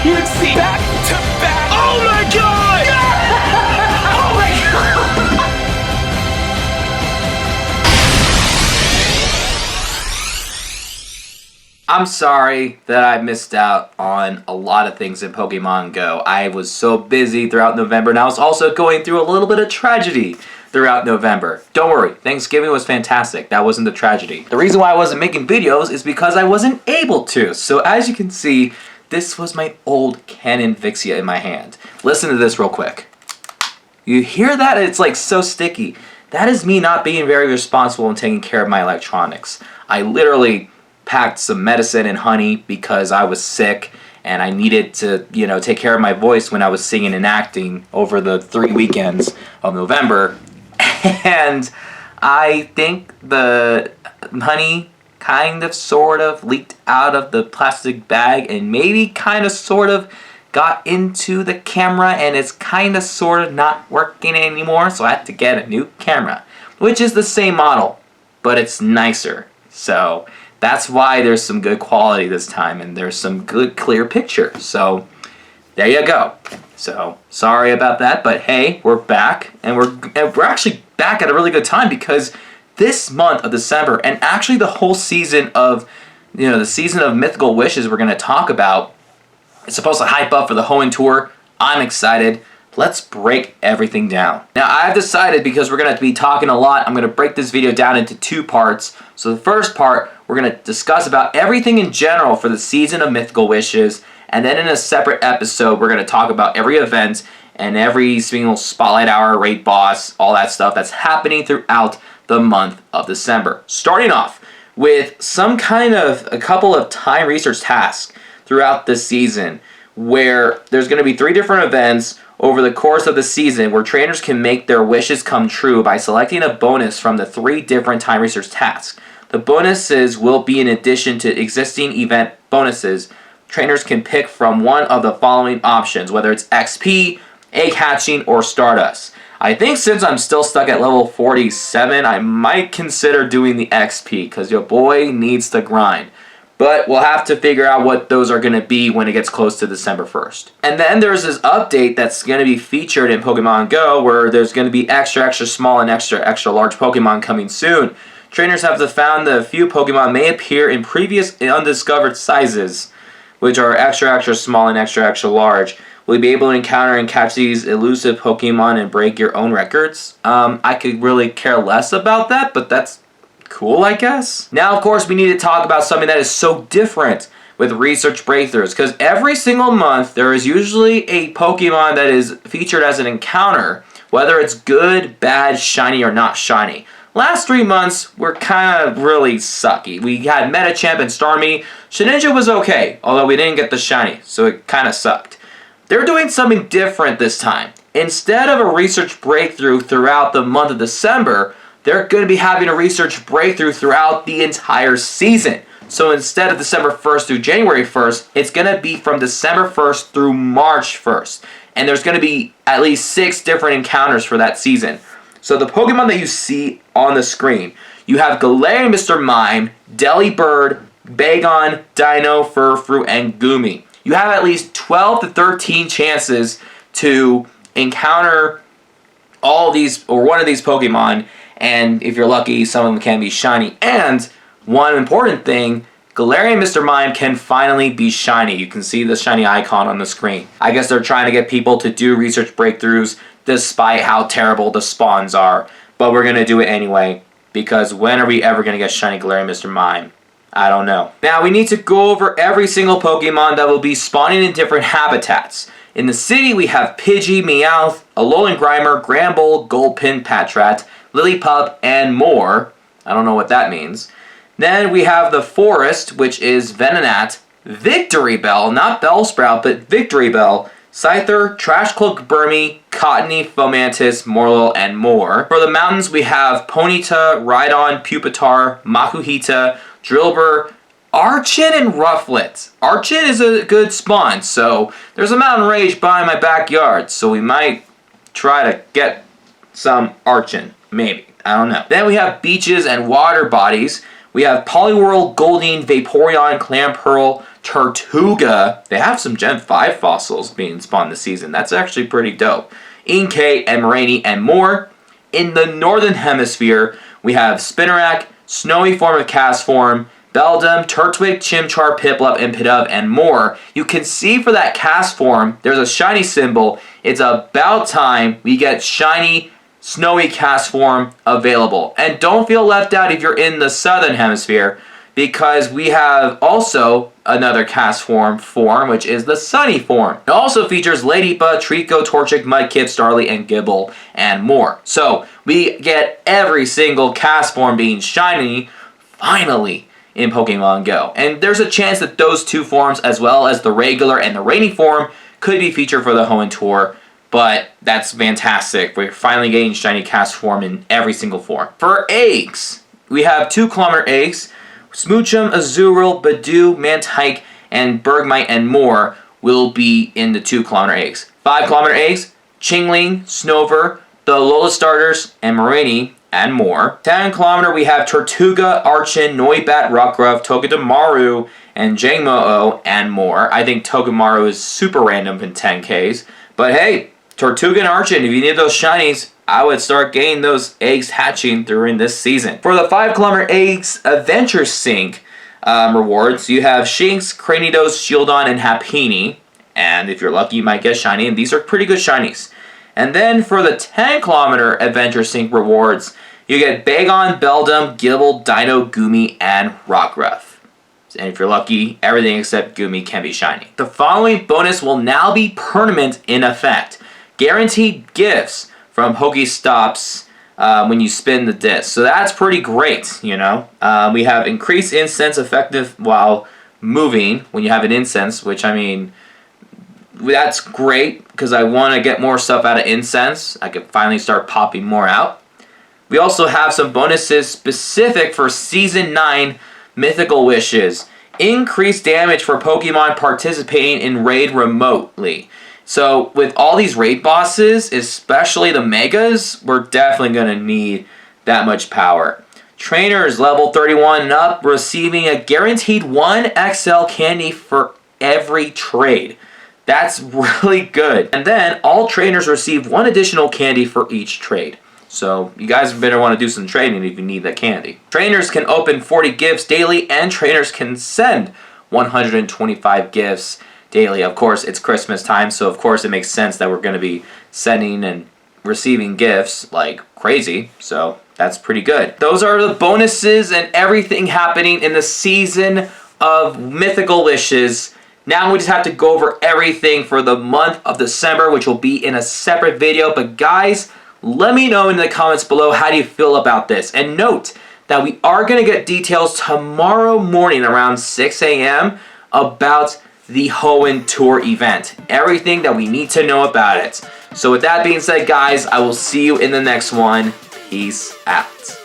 You'd see back to back. Oh my god! Oh my god! I'm sorry that I missed out on a lot of things in Pokemon Go. I was so busy throughout November, and I was also going through a little bit of tragedy throughout November. Don't worry, Thanksgiving was fantastic. That wasn't the tragedy. The reason why I wasn't making videos is because I wasn't able to. So as you can see, this was my old Canon Vixia in my hand. Listen to this real quick. You hear that? It's like so sticky. That is me not being very responsible in taking care of my electronics. I literally packed some medicine and honey because I was sick and I needed to, take care of my voice when I was singing and acting over the 3 weekends of November. And I think the honey kind of sort of leaked out of the plastic bag and maybe kind of sort of got into the camera, and it's kind of sort of not working anymore, so I had to get a new camera, which is the same model, but it's nicer. So that's why there's some good quality this time, and there's some good clear picture. So there you go. So sorry about that, but hey, we're back, and we're actually back at a really good time because this month of December, and actually the whole season of, the season of Mythical Wishes we're going to talk about, it's supposed to hype up for the Hoenn Tour. I'm excited. Let's break everything down. Now, I've decided, because we're going to be talking a lot, I'm going to break this video down into 2 parts. So the first part, we're going to discuss about everything in general for the season of Mythical Wishes. And then in a separate episode, we're going to talk about every event and every single Spotlight Hour, raid boss, all that stuff that's happening throughout the month of December. Starting off with a couple of time research tasks throughout the season, where there's going to be 3 different events over the course of the season where trainers can make their wishes come true by selecting a bonus from the 3 different time research tasks. The bonuses will be in addition to existing event bonuses. Trainers can pick from one of the following options, whether it's XP, egg hatching, or Stardust. I think since I'm still stuck at level 47, I might consider doing the XP, because your boy needs to grind. But we'll have to figure out what those are going to be when it gets close to December 1st. And then there's this update that's going to be featured in Pokemon Go, where there's going to be extra small and extra large Pokemon coming soon. Trainers have found that a few Pokemon may appear in previous undiscovered sizes, which are extra small and extra large. Will you be able to encounter and catch these elusive Pokemon and break your own records? I could really care less about that, but that's cool, I guess. Now, of course, we need to talk about something that is so different with research breakthroughs, because every single month there is usually a Pokemon that is featured as an encounter, whether it's good, bad, shiny, or not shiny. Last 3 months were kind of really sucky. We had Metachamp and Starmie. Shedinja was okay, although we didn't get the shiny, so it kind of sucked. They're doing something different this time. Instead of a research breakthrough throughout the month of December, they're going to be having a research breakthrough throughout the entire season. So instead of December 1st through January 1st, it's going to be from December 1st through March 1st. And there's going to be at least 6 different encounters for that season. So the Pokemon that you see on the screen, you have Galarian Mr. Mime, Delibird, Bagon, Dino, Furfrou, and Goomy. You have at least 12 to 13 chances to encounter all these, or one of these Pokemon, and if you're lucky, some of them can be shiny. And one important thing, Galarian Mr. Mime can finally be shiny. You can see the shiny icon on the screen. I guess they're trying to get people to do research breakthroughs despite how terrible the spawns are. But we're going to do it anyway, because when are we ever going to get shiny Galarian Mr. Mime? I don't know. Now, we need to go over every single Pokemon that will be spawning in different habitats. In the city, we have Pidgey, Meowth, Alolan Grimer, Gramble, Gulpin, Patrat, Lillipup, and more. I don't know what that means. Then we have the forest, which is Venonat, Victory Bell, not Bellsprout, but Victory Bell, Scyther, Trashcloak Burmy, Cottony, Fomantis, Morlul, and more. For the mountains, we have Ponyta, Rhydon, Pupitar, Makuhita, Drillbur, Archon, and Rufflet. Archon is a good spawn, so there's a mountain rage by my backyard, so we might try to get some Archon. Maybe. I don't know. Then we have beaches and water bodies. We have Poliwhirl, Goldeen, Vaporeon, Clamperl, Tortuga. They have some Gen 5 fossils being spawned this season. That's actually pretty dope. Inkay, Emerani, and more. In the Northern Hemisphere, we have Spinnerack, Snowy form of Cast form, Beldum, Turtwig, Chimchar, Piplup, and Pidove, and more. You can see for that Cast form, there's a shiny symbol. It's about time we get shiny Snowy Cast form available. And don't feel left out if you're in the Southern Hemisphere, because we have also another Cast form, which is the Sunny form. It also features Ladypa, Trico, Torchic, Mudkip, Starly, and Gibble, and more. So we get every single Cast form being shiny, finally, in Pokemon Go. And there's a chance that those two forms, as well as the regular and the rainy form, could be featured for the Hoenn Tour. But that's fantastic. We're finally getting shiny Cast form in every single form. For eggs, we have 2-kilometer eggs. Smoochum, Azurill, Badoo, Mantike, and Bergmite, and more will be in the 2-kilometer eggs. 5-kilometer eggs, Chingling, Snover, the Alola starters, and Marini, and more. 10-kilometer, we have Tortuga, Archon, Noibat, Rockruff, Togedemaru, and Jangmo-O, and more. I think Togedemaru is super random in 10Ks. But hey, Tortuga and Archon, if you need those shinies, I would start getting those eggs hatching during this season. For the 5-kilometer eggs Adventure Sync rewards, you have Shinx, Cranidos, Shieldon, and Happiny. And if you're lucky, you might get shiny, and these are pretty good shinies. And then for the 10-kilometer Adventure Sync rewards, you get Bagon, Beldum, Gibble, Dino, Gumi, and Rockruff. And if you're lucky, everything except Gumi can be shiny. The following bonus will now be permanent in effect. Guaranteed gifts from Pokestops when you spin the disc. So that's pretty great, you know. We have increased incense effective while moving when you have an incense, which, I mean, that's great because I want to get more stuff out of incense. I can finally start popping more out. We also have some bonuses specific for Season 9 Mythical Wishes. Increased damage for Pokemon participating in raid remotely. So with all these raid bosses, especially the Megas, we're definitely going to need that much power. Trainers level 31 and up receiving a guaranteed 1 XL candy for every trade. That's really good. And then all trainers receive 1 additional candy for each trade. So you guys better want to do some trading if you need that candy. Trainers can open 40 gifts daily, and trainers can send 125 gifts daily. Of course, it's Christmas time, so of course it makes sense that we're going to be sending and receiving gifts like crazy. So that's pretty good. Those are the bonuses and everything happening in the season of Mythical Wishes. Now we just have to go over everything for the month of December, which will be in a separate video. But guys, let me know in the comments below, how do you feel about this? And note that we are going to get details tomorrow morning around 6 a.m. about the Hoenn Tour event. Everything that we need to know about it. So with that being said, guys, I will see you in the next one. Peace out.